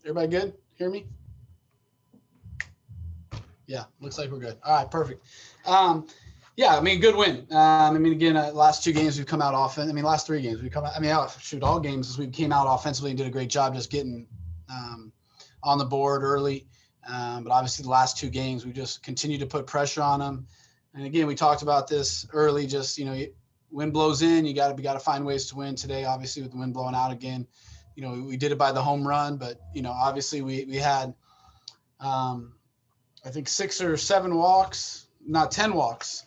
Everybody good? Hear me? Yeah, looks like we're good. All right, perfect. Yeah, I mean, good win. I mean, again, last two games we've come out offense. I mean, last three games we come out. I mean, shoot, all games as we came out offensively and did a great job just getting on the board early. But obviously, the last two games we just continued to put pressure on them. And again, we talked about this early. Just wind blows in, you got to find ways to win today. Obviously, with the wind blowing out again, we did it by the home run, but obviously we had. I think 6 or 7 walks, not 10 walks.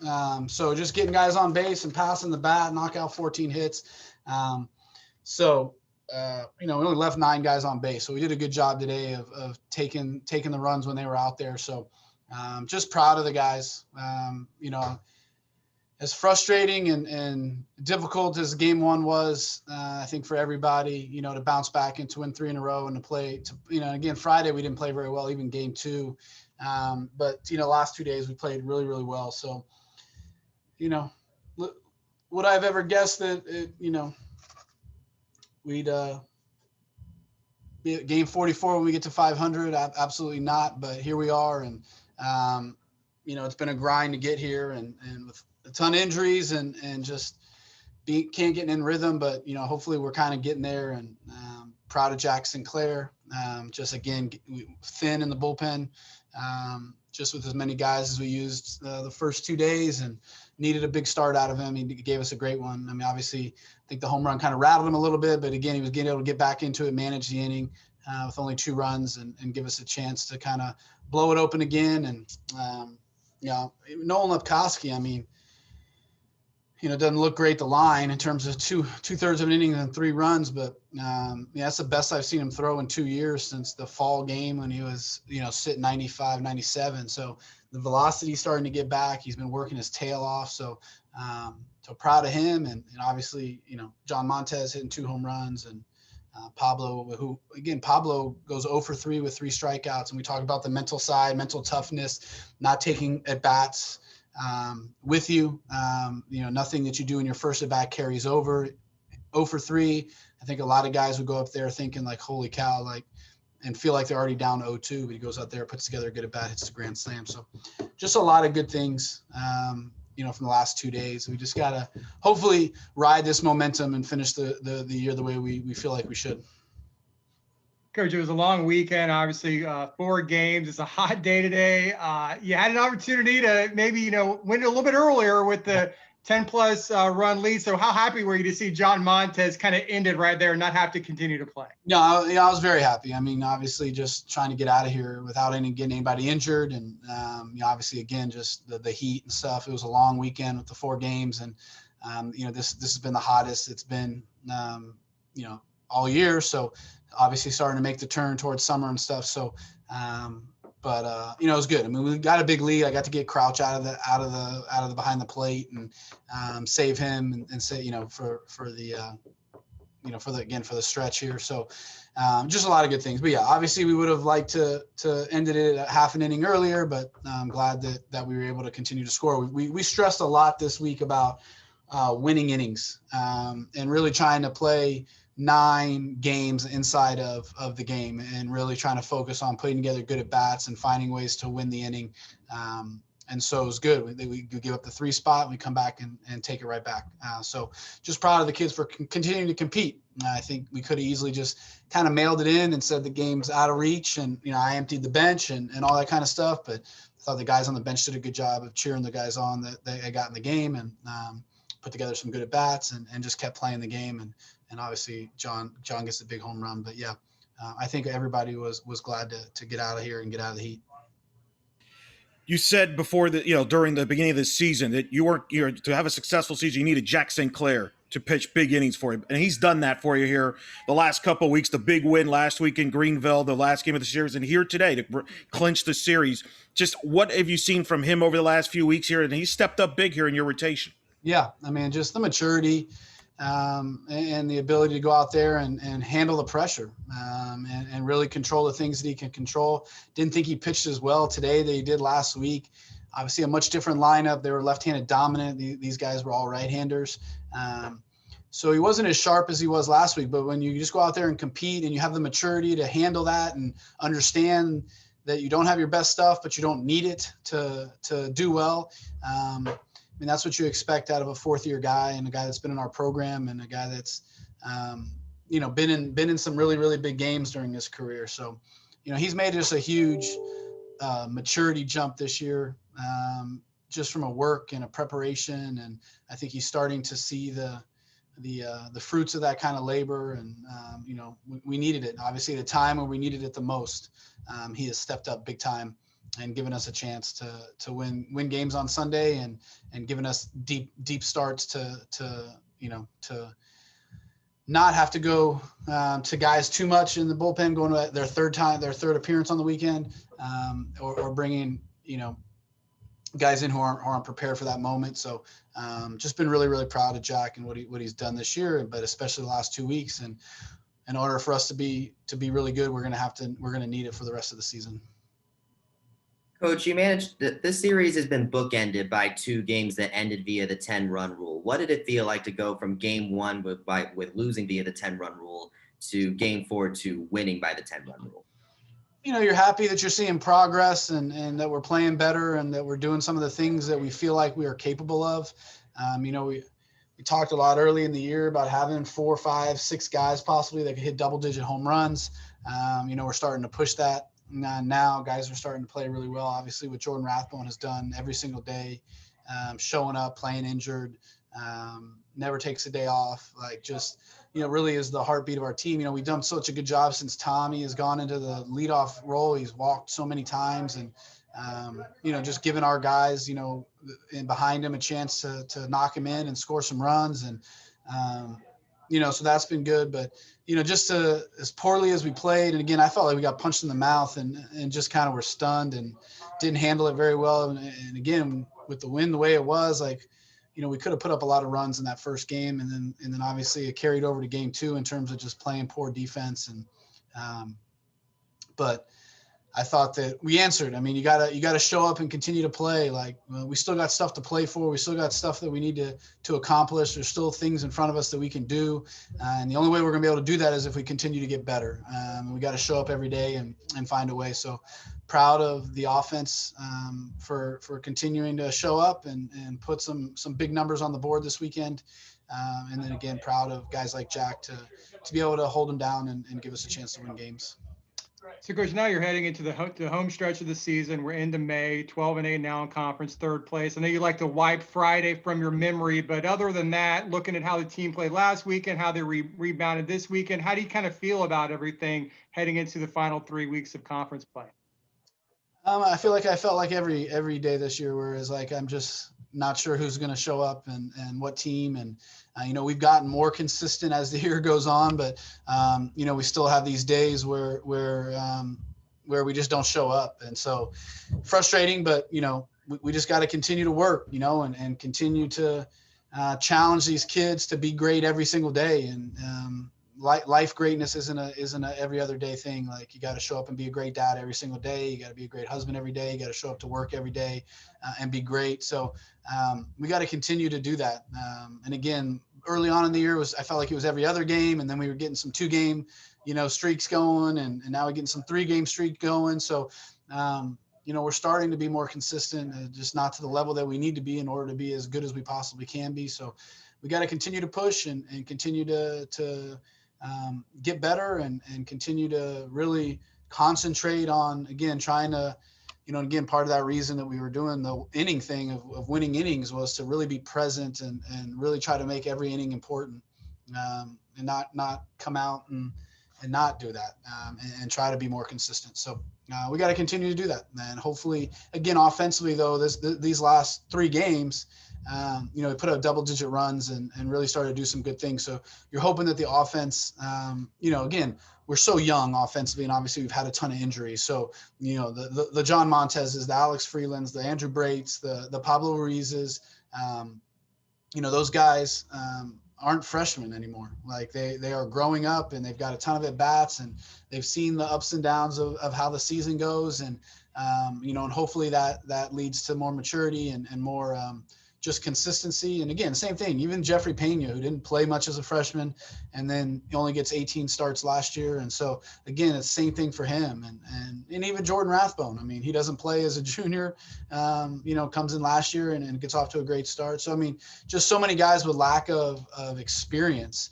So just getting guys on base and passing the bat, knock out 14 hits. We only left 9 guys on base. So we did a good job today of taking the runs when they were out there. So just proud of the guys. As frustrating and difficult as game one was, I think for everybody, to bounce back and to win 3 in a row and to play, again, Friday we didn't play very well, even game 2. But last 2 days we played really, really well. So, would I have ever guessed that, we'd be at game 44 when we get to 500? Absolutely not. But here we are. And, it's been a grind to get here and with a ton of injuries and just can't get in rhythm, but, hopefully we're kind of getting there and proud of Jack Sinclair. Just again, thin in the bullpen. Just with as many guys as we used the first 2 days and needed a big start out of him. He gave us a great one. I mean, obviously, I think the home run kind of rattled him a little bit, but again, he was getting able to get back into it, manage the inning with only 2 runs and give us a chance to kind of blow it open again. And, Nolan Lepkowski, I mean, doesn't look great, the line, in terms of two-thirds of an inning and 3 runs, but that's the best I've seen him throw in 2 years since the fall game when he was, sitting 95, 97. So the velocity's starting to get back. He's been working his tail off. So proud of him. And obviously, John Montez hitting 2 home runs and Pablo goes 0 for 3 with 3 strikeouts. And we talk about the mental side, mental toughness, not taking at bats with you. Nothing that you do in your first at bat carries over. 0 for 3. I think a lot of guys would go up there thinking like, holy cow, and feel like they're already down 0-2, but he goes out there, puts together a good at bat, hits the grand slam. So just a lot of good things, from the last 2 days. We just got to hopefully ride this momentum and finish the year the way we feel like we should. Coach, it was a long weekend, obviously 4 games. It's a hot day today. You had an opportunity to maybe, win a little bit earlier with the 10-plus run lead. So how happy were you to see John Montez kind of ended right there and not have to continue to play? No, I was very happy. I mean, obviously just trying to get out of here without getting anybody injured. And, obviously, again, just the heat and stuff. It was a long weekend with the 4 games. And, this has been the hottest it's been, all year. So obviously starting to make the turn towards summer and stuff. So, it was good. I mean, we got a big lead. I got to get Crouch out of the behind the plate and save him and say, for the for the stretch here. So just a lot of good things. But yeah, obviously we would have liked to ended it at half an inning earlier, but I'm glad that we were able to continue to score. We stressed a lot this week about winning innings and really trying to play 9 games inside of the game and really trying to focus on putting together good at bats and finding ways to win the inning. And so it was good. We give up the 3 spot, we come back and take it right back. So just proud of the kids for continuing to compete. I think we could have easily just kind of mailed it in and said the game's out of reach. And, I emptied the bench and all that kind of stuff. But I thought the guys on the bench did a good job of cheering the guys on that they got in the game and put together some good at bats and just kept playing the game. And obviously John gets a big home run. But yeah, I think everybody was glad to get out of here and get out of the heat. You said before that, during the beginning of this season that you weren't, to have a successful season, you needed Jack Sinclair to pitch big innings for you. And he's done that for you here the last couple of weeks, the big win last week in Greenville, the last game of the series, and here today to clinch the series. Just what have you seen from him over the last few weeks here? And he's stepped up big here in your rotation. Yeah, I mean, just the maturity and the ability to go out there and handle the pressure and really control the things that he can control. Didn't think he pitched as well today that he did last week. Obviously a much different lineup. They were left-handed dominant. These guys were all right-handers. So he wasn't as sharp as he was last week, but when you just go out there and compete and you have the maturity to handle that and understand that you don't have your best stuff, but you don't need it to do well. I mean, that's what you expect out of a fourth-year guy and a guy that's been in our program and a guy that's, been in some really, really big games during his career. So, he's made just a huge maturity jump this year, just from a work and a preparation. And I think he's starting to see the fruits of that kind of labor. And, we needed it, obviously, at a time when we needed it the most. He has stepped up big time and given us a chance to win games on Sunday and given us deep starts to not have to go to guys too much in the bullpen, going to their third appearance on the weekend, or bringing, guys in who aren't prepared for that moment. So just been really, really proud of Jack and what he's done this year, but especially the last 2 weeks. And in order for us to be really good, we're going to need it for the rest of the season. Coach, you managed this series has been bookended by 2 games that ended via the 10-run rule. What did it feel like to go from game 1 with losing via the 10-run rule to game 4 to winning by the 10-run rule? You're happy that you're seeing progress and that we're playing better and that we're doing some of the things that we feel like we are capable of. We talked a lot early in the year about having 4, 5, 6 guys possibly that could hit double-digit home runs. We're starting to push that. Now guys are starting to play really well. Obviously, what Jordan Rathbone has done every single day, showing up, playing injured, never takes a day off. Really is the heartbeat of our team. We've done such a good job since Tommy has gone into the leadoff role. He's walked so many times and, just giving our guys, in behind him a chance to knock him in and score some runs. And, so that's been good. But, just as poorly as we played, and again, I felt like we got punched in the mouth and just kind of were stunned and didn't handle it very well. And again, with the win the way it was, we could have put up a lot of runs in that first game, and then obviously it carried over to game 2 in terms of just playing poor defense. And but I thought that we answered. I mean, you gotta show up and continue to play. We still got stuff to play for. We still got stuff that we need to accomplish. There's still things in front of us that we can do, and the only way we're gonna be able to do that is if we continue to get better. We got to show up every day and find a way. So proud of the offense for continuing to show up and put some big numbers on the board this weekend. And then again, proud of guys like Jack to be able to hold them down and give us a chance to win games. So, Coach, now you're heading into the home stretch of the season. We're into May, 12-8 now in conference, 3rd place. I know you like to wipe Friday from your memory, but other than that, looking at how the team played last weekend, how they rebounded this weekend, how do you kind of feel about everything heading into the final 3 weeks of conference play? I feel like I felt like every day this year, whereas I'm just not sure who's going to show up and what team. And, we've gotten more consistent as the year goes on, but, we still have these days where we just don't show up. And so frustrating, but, we just got to continue to work, and continue to challenge these kids to be great every single day. And life greatness isn't a every other day thing. You got to show up and be a great dad every single day. You got to be a great husband every day. You got to show up to work every day and be great. So we got to continue to do that. And again, early on in the year I felt like it was every other game, and then we were getting some 2-game, streaks going, and now we're getting some 3-game streak going. So, we're starting to be more consistent, just not to the level that we need to be in order to be as good as we possibly can be. So we got to continue to push and continue to get better and continue to really concentrate on, again, trying to, again, part of that reason that we were doing the inning thing of winning innings was to really be present and really try to make every inning important, and not come out and not do that, and try to be more consistent. So we got to continue to do that. And hopefully, again, offensively though, these last 3 games, we put up double-digit runs and really started to do some good things. So you're hoping that the offense, again, we're so young offensively, and obviously we've had a ton of injuries. So, the John Montez's, the Alex Freelands, the Andrew Brates, the Pablo Ruizes, those guys aren't freshmen anymore. They are growing up, and they've got a ton of at-bats, and they've seen the ups and downs of how the season goes. And, and hopefully that leads to more maturity and more just consistency. And again, same thing, even Jeffrey Pena, who didn't play much as a freshman, and then he only gets 18 starts last year. And so again, it's the same thing for him. And even Jordan Rathbone, I mean, he doesn't play as a junior, comes in last year and gets off to a great start. So, I mean, just so many guys with lack of experience,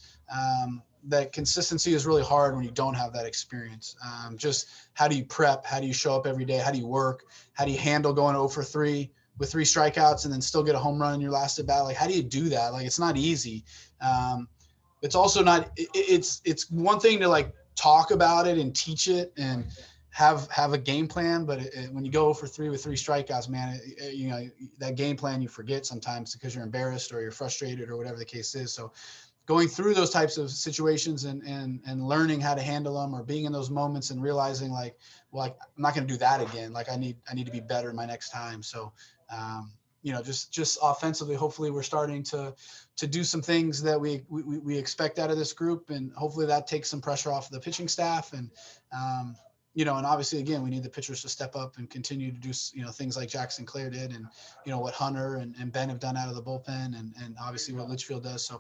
that consistency is really hard when you don't have that experience. Just how do you prep? How do you show up every day? How do you work? How do you handle going 0 for 3 with 3 strikeouts and then still get a home run in your last at bat? Like, how do you do that? Like, it's not easy. It's also not, it's one thing to like talk about it and teach it and have a game plan. But when you go 0 for 3 with 3 strikeouts, man, that game plan you forget sometimes because you're embarrassed or you're frustrated or whatever the case is. So going through those types of situations and learning how to handle them, or being in those moments and realizing like, well, I'm not going to do that again. Like I need to be better my next time. So, just offensively, hopefully we're starting to do some things that we expect out of this group, and hopefully that takes some pressure off the pitching staff. And, and obviously again, we need the pitchers to step up and continue to do, things like Jackson Clare did, and, what Hunter and Ben have done out of the bullpen, and obviously what Litchfield does.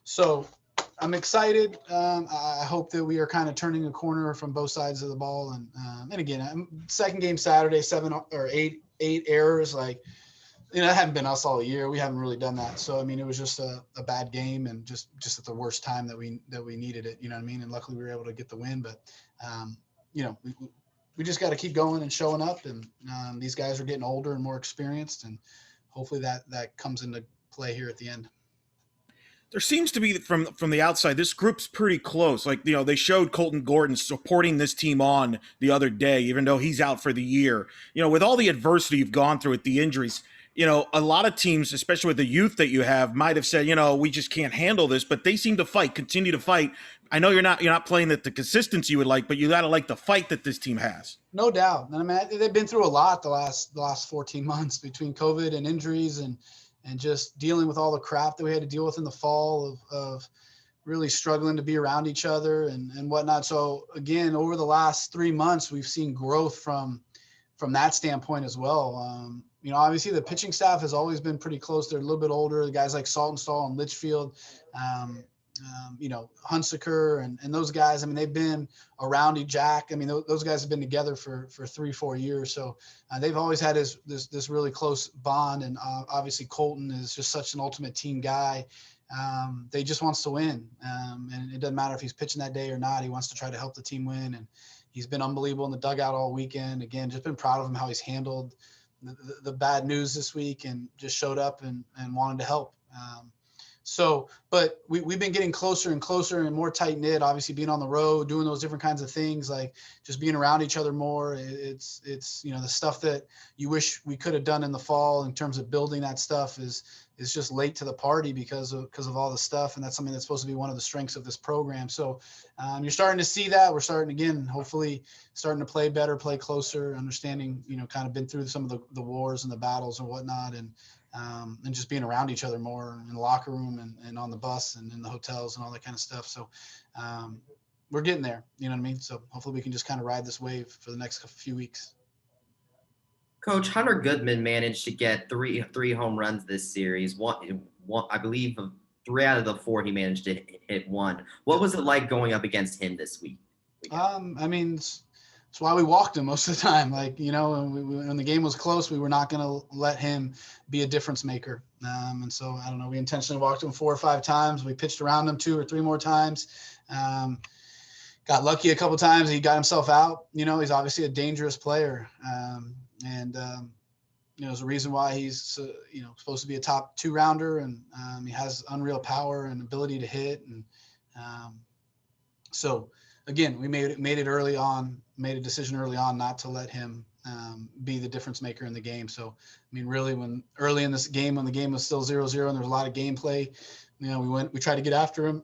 So I'm excited. I hope that we are kind of turning a corner from both sides of the ball. And again, second game Saturday, 7 or 8 errors. Like, that hadn't been us all year. We haven't really done that. So, I mean, it was just a bad game, and just at the worst time that we needed it, you know what I mean? And luckily we were able to get the win, but we just got to keep going and showing up, and these guys are getting older and more experienced, and hopefully that comes into play here at the end. There seems to be from the outside, this group's pretty close. Like, they showed Colton Gordon supporting this team on the other day, even though he's out for the year. With all the adversity you've gone through with the injuries, a lot of teams, especially with the youth that you have, might have said, we just can't handle this, but they seem to continue to fight. I know you're not playing at the consistency you would like, but you got to like the fight that this team has. No doubt. I mean, they've been through a lot the last 14 months between COVID and injuries and just dealing with all the crap that we had to deal with in the fall of really struggling to be around each other and whatnot. So again, over the last 3 months, we've seen growth from that standpoint as well. Obviously the pitching staff has always been pretty close. They're a little bit older. The guys like Saltonstall and Litchfield, Hunsaker and those guys, I mean, they've been around Jack. I mean, those guys have been together for 3-4 years. So they've always had this really close bond. And obviously Colton is just such an ultimate team guy. They just wants to win. And it doesn't matter if he's pitching that day or not. He wants to try to help the team win. And he's been unbelievable in the dugout all weekend. Again, just been proud of him, how he's handled the bad news this week and just showed up and wanted to help. But we've been getting closer and closer and more tight knit, obviously being on the road, doing those different kinds of things, like just being around each other more. It's the stuff that you wish we could have done in the fall in terms of building that stuff is just late to the party because of all the stuff. And that's something that's supposed to be one of the strengths of this program. So you're starting to see that. We're starting, again, hopefully starting to play better, play closer, understanding, kind of been through some of the wars and the battles and whatnot. And just being around each other more in the locker room and on the bus and in the hotels and all that kind of stuff. So we're getting there, you know what I mean? So hopefully we can just kind of ride this wave for the next few weeks. Coach, Hunter Goodman managed to get three home runs this series. One, I believe 3 out of the 4 he managed to hit one. What was it like going up against him this week? I mean, it's why we walked him most of the time. Like, when the game was close, we were not going to let him be a difference maker. And so, I don't know, we intentionally walked him 4 or 5 times. We pitched around him 2 or 3 more times. Got lucky a couple of times. He got himself out. He's obviously a dangerous player. There's a reason why he's, supposed to be a top 2 rounder, and he has unreal power and ability to hit. And so, again, we made a decision early on not to let him be the difference maker in the game. So, I mean, really, when early in this game, when the game was still 0-0 and there was a lot of gameplay, we tried to get after him.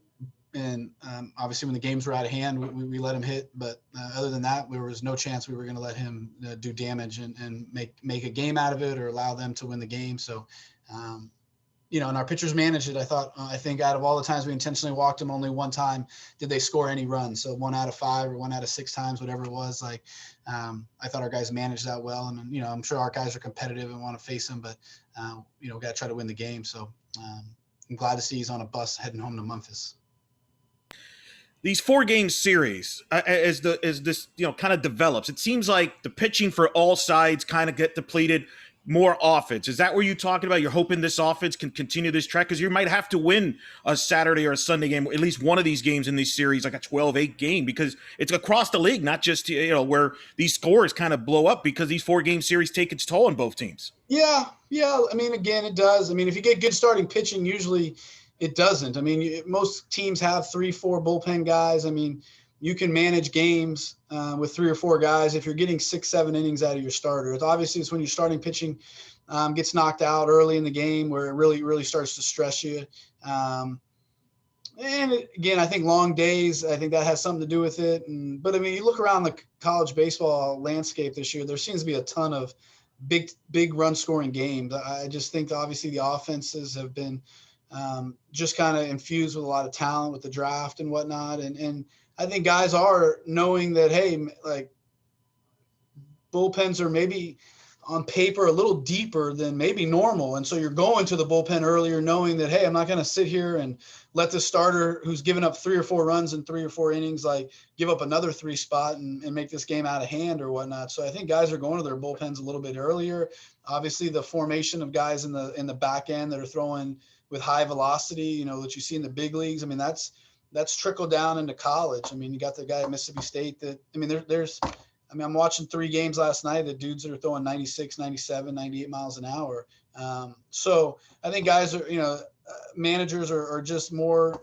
And obviously when the games were out of hand, we let him hit. But other than that, there was no chance we were going to let him do damage and make a game out of it or allow them to win the game. So, and our pitchers managed it. I think out of all the times we intentionally walked them, only one time did they score any runs. So 1 out of 5 or 1 out of 6 times, whatever it was. Like, I thought our guys managed that well, and I'm sure our guys are competitive and want to face them, but we got to try to win the game. So I'm glad to see he's on a bus heading home to Memphis. These 4-game series, as this kind of develops, it seems like the pitching for all sides kind of get depleted. More offense. Is that where you're talking about? You're hoping this offense can continue this track? Because you might have to win a Saturday or a Sunday game, at least one of these games in this series, like a 12-8 game, because it's across the league, not just where these scores kind of blow up, because these 4-game series take its toll on both teams. Yeah. I mean, again, it does. I mean, if you get good starting pitching, usually it doesn't. I mean, most teams have 3-4 bullpen guys. I mean, you can manage games with 3 or 4 guys if you're getting 6-7 innings out of your starter. It's when your starting pitching gets knocked out early in the game where it really starts to stress you. And again, I think long days, I think that has something to do with it. But I mean, you look around the college baseball landscape this year, there seems to be a ton of big run scoring games. I just think obviously the offenses have been just kind of infused with a lot of talent with the draft and whatnot. And I think guys are knowing that, hey, like bullpens are maybe on paper a little deeper than maybe normal. And so you're going to the bullpen earlier knowing that, hey, I'm not going to sit here and let the starter who's given up 3 or 4 runs in 3 or 4 innings, like give up another 3 spot and make this game out of hand or whatnot. So I think guys are going to their bullpens a little bit earlier. Obviously the formation of guys in the back end that are throwing with high velocity, that you see in the big leagues. I mean, that's trickled down into college. I mean, you got the guy at Mississippi State I'm watching 3 games last night. The dudes that are throwing 96, 97, 98 miles an hour. So I think guys are, managers are just more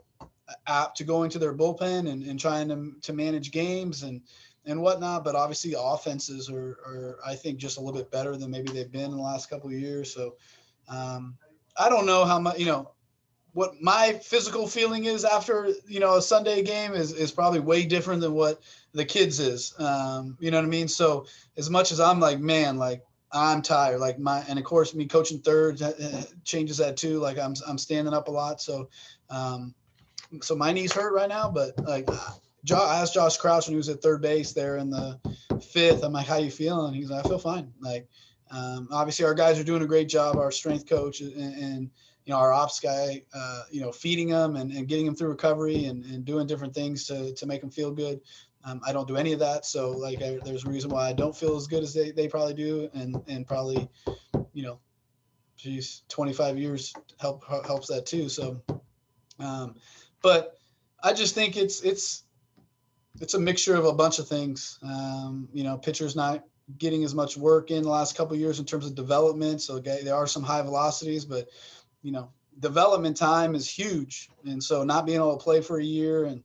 apt to going to their bullpen and trying to manage games and whatnot. But obviously the offenses are, I think, just a little bit better than maybe they've been in the last couple of years. So I don't know how much, what my physical feeling is after, a Sunday game is probably way different than what the kids is. You know what I mean? So as much as I'm like, man, like I'm tired, like and of course me coaching third changes that too. Like I'm standing up a lot. So, so my knees hurt right now, but like I asked Josh Crouch when he was at third base there in the 5th. I'm like, how you feeling? He's like, I feel fine. Like, obviously our guys are doing a great job. Our strength coach and our ops guy, feeding them and getting them through recovery and doing different things to make them feel good. I don't do any of that. So like, there's a reason why I don't feel as good as they probably do. And probably, 25 years helps that too. So, but I just think it's a mixture of a bunch of things. Pitchers not getting as much work in the last couple of years in terms of development. So there are some high velocities, but development time is huge. And so not being able to play for a year, and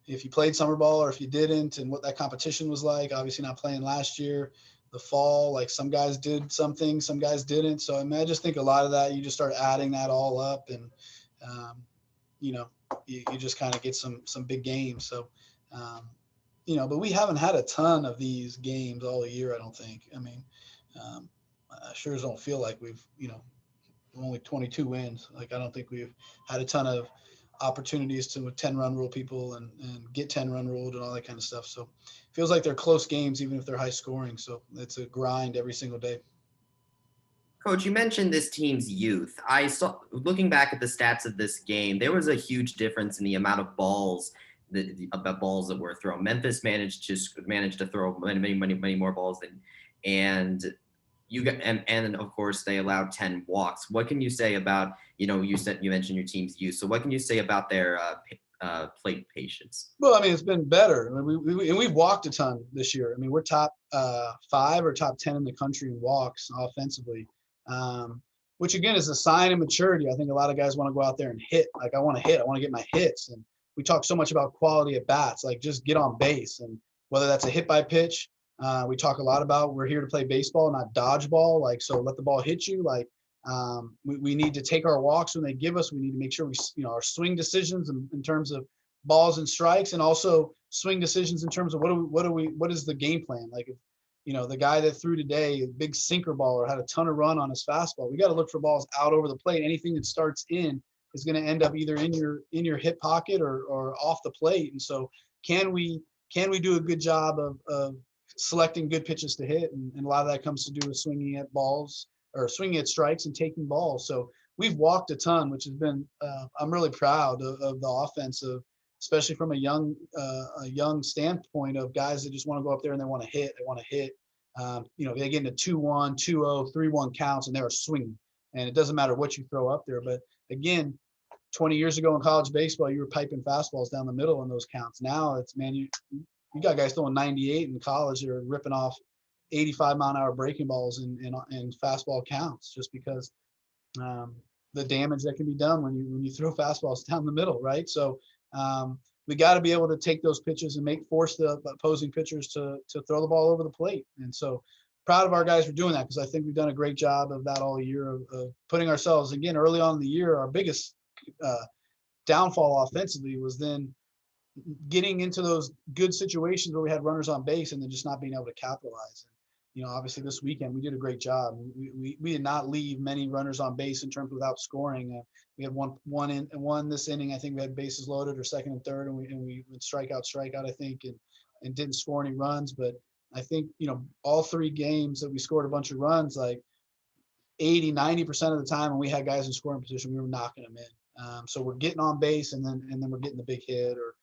if you played summer ball or if you didn't, and what that competition was like, obviously not playing last year, the fall, like some guys did some things, some guys didn't. So I mean, I just think a lot of that, you just start adding that all up and, you just kind of get some big games. So, but we haven't had a ton of these games all year, I don't think. I mean, I sure don't feel like we've, only 22 wins. Like, I don't think we've had a ton of opportunities to 10-run rule people and get 10-run ruled and all that kind of stuff. So it feels like they're close games, even if they're high scoring. So it's a grind every single day. Coach, you mentioned this team's youth. I saw, looking back at the stats of this game, there was a huge difference in the amount of balls that were thrown. Memphis managed to throw many more balls and of course they allowed 10 walks. What can you say about, you mentioned your team's youth. So what can you say about their plate patience? Well, I mean, it's been better. I mean, we've walked a ton this year. I mean, we're top 5 or top 10 in the country in walks offensively, which again is a sign of maturity. I think a lot of guys want to go out there and hit. Like, I want to hit. I want to get my hits. And we talk so much about quality at bats, like just get on base. And whether that's a hit by pitch, we talk a lot about we're here to play baseball, not dodgeball. Like, so let the ball hit you. Like, we need to take our walks when they give us. We need to make sure our swing decisions in terms of balls and strikes, and also swing decisions in terms of what is the game plan. Like, the guy that threw today, a big sinker baller, had a ton of run on his fastball. We got to look for balls out over the plate. Anything that starts in is going to end up either in your hip pocket or off the plate. And so can we do a good job of selecting good pitches to hit? And a lot of that comes to do with swinging at balls or swinging at strikes and taking balls. So we've walked a ton, which has been, I'm really proud of the offensive, especially from a young standpoint of guys that just want to go up there and they want to hit. They want to hit. They get into 2-1, 2-0, 3-1 counts, and they're swinging. And it doesn't matter what you throw up there. But again, 20 years ago in college baseball, you were piping fastballs down the middle in those counts. Now it's, man, you got guys throwing 98 in college that are ripping off 85-mile-an-hour breaking balls in fastball counts, just because the damage that can be done when you throw fastballs down the middle, right? So we got to be able to take those pitches and force the opposing pitchers to throw the ball over the plate. And so proud of our guys for doing that, because I think we've done a great job of that all year of putting ourselves, again, early on in the year. Our biggest downfall offensively was then getting into those good situations where we had runners on base and then just not being able to capitalize. And, obviously this weekend we did a great job. We did not leave many runners on base in terms of without scoring. We had one this inning. I think we had bases loaded or second and third, and we went strikeout, I think, and didn't score any runs. But I think, all 3 games that we scored a bunch of runs, like 80-90% of the time when we had guys in scoring position, we were knocking them in. So we're getting on base and then we're getting the big hit or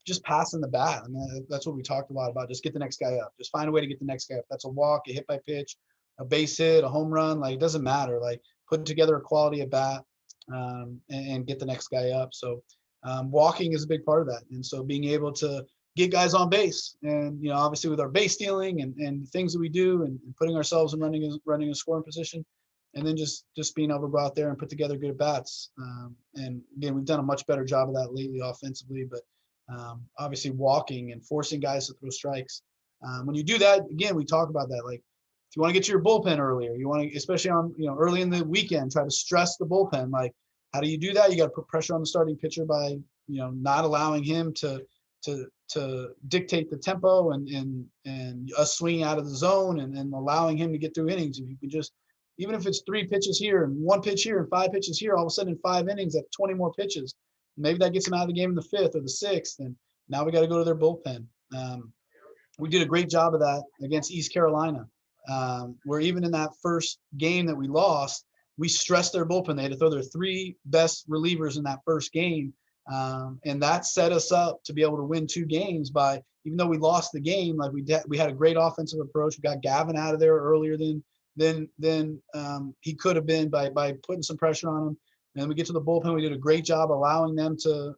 just passing the bat. I mean, that's what we talked a lot about. Just get the next guy up. Just find a way to get the next guy up. That's a walk, a hit by pitch, a base hit, a home run. Like, it doesn't matter. Like, put together a quality at bat and get the next guy up. So walking is a big part of that. And so being able to get guys on base and, obviously with our base stealing and things that we do and putting ourselves in running a scoring position, and then just being able to go out there and put together good at bats. And again, we've done a much better job of that lately offensively, but obviously walking and forcing guys to throw strikes. When you do that, again, we talk about that. Like, if you want to get to your bullpen earlier, you want to, especially on, early in the weekend, try to stress the bullpen. Like, how do you do that? You got to put pressure on the starting pitcher by, not allowing him to dictate the tempo and us swinging out of the zone and allowing him to get through innings. If you can just, even if it's 3 pitches here and 1 pitch here and 5 pitches here, all of a sudden in 5 innings, that's 20 more pitches. Maybe that gets them out of the game in the 5th or the 6th, and now we got to go to their bullpen. We did a great job of that against East Carolina, where even in that first game that we lost, we stressed their bullpen. They had to throw their 3 best relievers in that first game, and that set us up to be able to win 2 games by, even though we lost the game, like we had a great offensive approach. We got Gavin out of there earlier than he could have been by putting some pressure on him. And we get to the bullpen. We did a great job allowing them to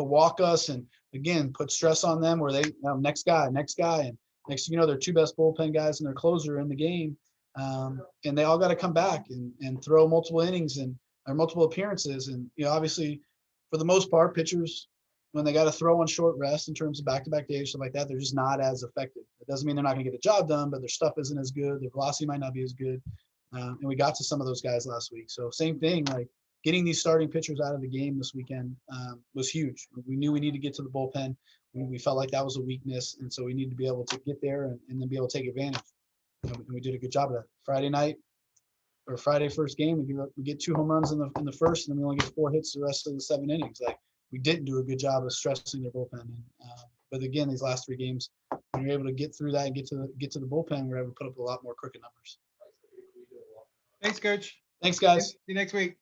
walk us and, again, put stress on them where they next guy. And next thing you know, their 2 best bullpen guys and their closer in the game. And they all got to come back and throw multiple innings or multiple appearances. And, obviously, for the most part, pitchers, when they got to throw on short rest in terms of back-to-back days, stuff like that, they're just not as effective. It doesn't mean they're not going to get the job done, but their stuff isn't as good. Their velocity might not be as good. And we got to some of those guys last week. So same thing, like getting these starting pitchers out of the game this weekend was huge. We knew we needed to get to the bullpen. We felt like that was a weakness. And so we needed to be able to get there and then be able to take advantage. And we did a good job of that. Friday first game, we get 2 home runs in the first, and then we only get 4 hits the rest of the 7 innings. Like, we didn't do a good job of stressing their bullpen. But again, these last 3 games, when you're able to get through that and get to the bullpen, we're able to put up a lot more crooked numbers. Thanks, Coach. Thanks, guys. See you next week.